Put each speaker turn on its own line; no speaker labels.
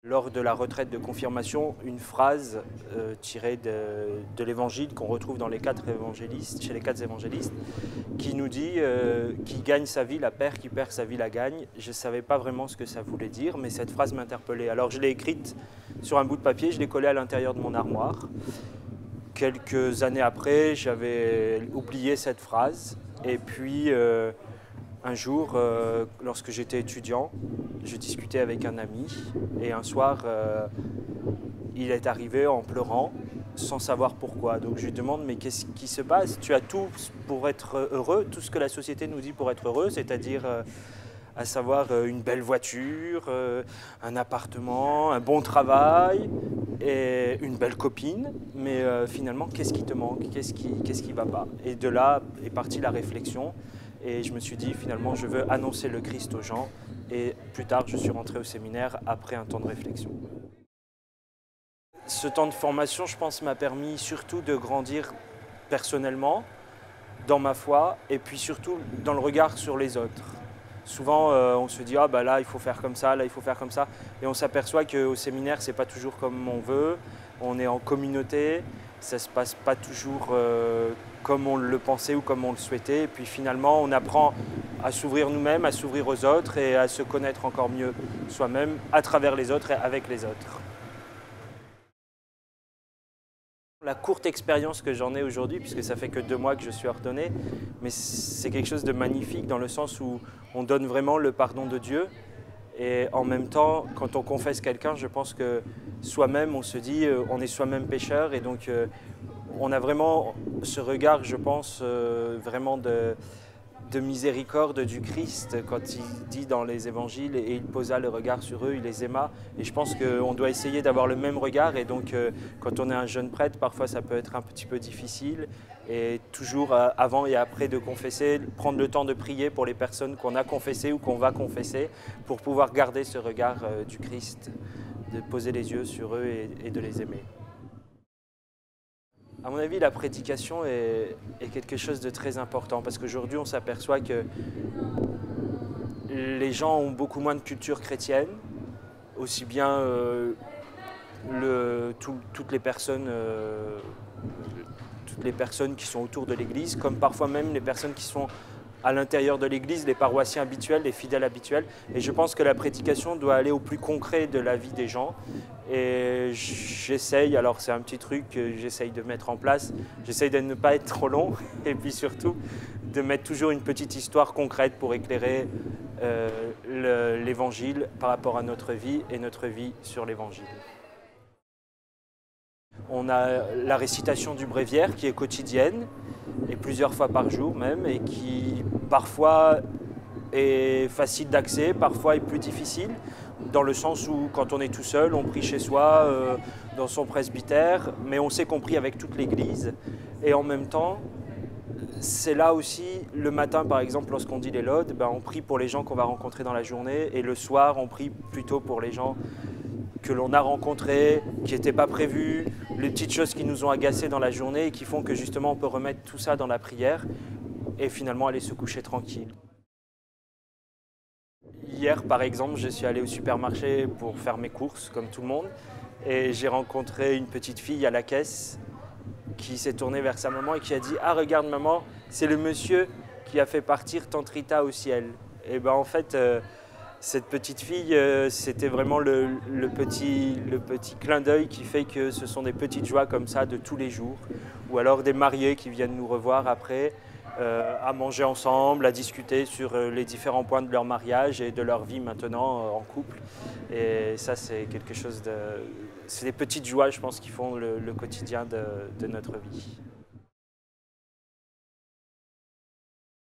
Lors de la retraite de confirmation, une phrase tirée de l'évangile qu'on retrouve dans les chez les quatre évangélistes, qui nous dit qui gagne sa vie la perd, qui perd sa vie la gagne. Je ne savais pas vraiment ce que ça voulait dire, mais cette phrase m'interpellait. Alors je l'ai écrite sur un bout de papier, je l'ai collée à l'intérieur de mon armoire. Quelques années après, j'avais oublié cette phrase. Et puis un jour, lorsque j'étais étudiant, je discutais avec un ami et un soir, il est arrivé en pleurant sans savoir pourquoi. Donc je lui demande, mais qu'est-ce qui se passe? Tu as tout pour être heureux, tout ce que la société nous dit pour être heureux, c'est-à-dire à savoir une belle voiture, un appartement, un bon travail et une belle copine. Mais finalement, qu'est-ce qui te manque? Qu'est-ce qui va pas? Et de là est partie la réflexion. Et je me suis dit, finalement, je veux annoncer le Christ aux gens. Et plus tard, je suis rentré au séminaire après un temps de réflexion. Ce temps de formation, je pense, m'a permis surtout de grandir personnellement, dans ma foi, et puis surtout dans le regard sur les autres. Souvent, on se dit, ah bah là, il faut faire comme ça, là, il faut faire comme ça. Et on s'aperçoit qu'au séminaire, c'est pas toujours comme on veut. On est en communauté, ça se passe pas toujours comme on le pensait ou comme on le souhaitait. Et puis finalement, on apprend à s'ouvrir nous-mêmes, à s'ouvrir aux autres et à se connaître encore mieux soi-même à travers les autres et avec les autres. La courte expérience que j'en ai aujourd'hui, puisque ça fait que 2 mois que je suis ordonné, mais c'est quelque chose de magnifique dans le sens où on donne vraiment le pardon de Dieu. Et en même temps, quand on confesse quelqu'un, je pense que soi-même, on se dit, on est soi-même pécheur. Et donc, on a vraiment ce regard, je pense, vraiment de miséricorde du Christ quand il dit dans les évangiles et il posa le regard sur eux, il les aima. Et je pense qu'on doit essayer d'avoir le même regard. Et donc, quand on est un jeune prêtre, parfois ça peut être un petit peu difficile. Et toujours avant et après de confesser, prendre le temps de prier pour les personnes qu'on a confessées ou qu'on va confesser pour pouvoir garder ce regard du Christ, de poser les yeux sur eux et de les aimer. À mon avis, la prédication est quelque chose de très important parce qu'aujourd'hui, on s'aperçoit que les gens ont beaucoup moins de culture chrétienne, aussi bien toutes les personnes qui sont autour de l'Église, comme parfois même les personnes qui sont à l'intérieur de l'Église, les paroissiens habituels, les fidèles habituels. Et je pense que la prédication doit aller au plus concret de la vie des gens. Et j'essaye, alors c'est un petit truc que j'essaye de mettre en place, j'essaye de ne pas être trop long et puis surtout de mettre toujours une petite histoire concrète pour éclairer l'Évangile par rapport à notre vie et notre vie sur l'Évangile. On a la récitation du bréviaire qui est quotidienne et plusieurs fois par jour même et qui parfois est facile d'accès, parfois est plus difficile dans le sens où quand on est tout seul, on prie chez soi, dans son presbytère, mais on sait qu'on prie avec toute l'Église et en même temps c'est là aussi, le matin par exemple, lorsqu'on dit les laudes, on prie pour les gens qu'on va rencontrer dans la journée et le soir on prie plutôt pour les gens que l'on a rencontrés, qui n'étaient pas prévus, les petites choses qui nous ont agacés dans la journée et qui font que justement on peut remettre tout ça dans la prière et finalement aller se coucher tranquille. Hier par exemple, je suis allé au supermarché pour faire mes courses comme tout le monde et j'ai rencontré une petite fille à la caisse qui s'est tournée vers sa maman et qui a dit « Ah regarde maman, c'est le monsieur qui a fait partir tante Rita au ciel ». Et en fait, cette petite fille, c'était vraiment le petit clin d'œil qui fait que ce sont des petites joies comme ça de tous les jours. Ou alors des mariés qui viennent nous revoir après, à manger ensemble, à discuter sur les différents points de leur mariage et de leur vie maintenant en couple. Et ça, c'est quelque chose de... C'est des petites joies, je pense, qui font le quotidien de notre vie.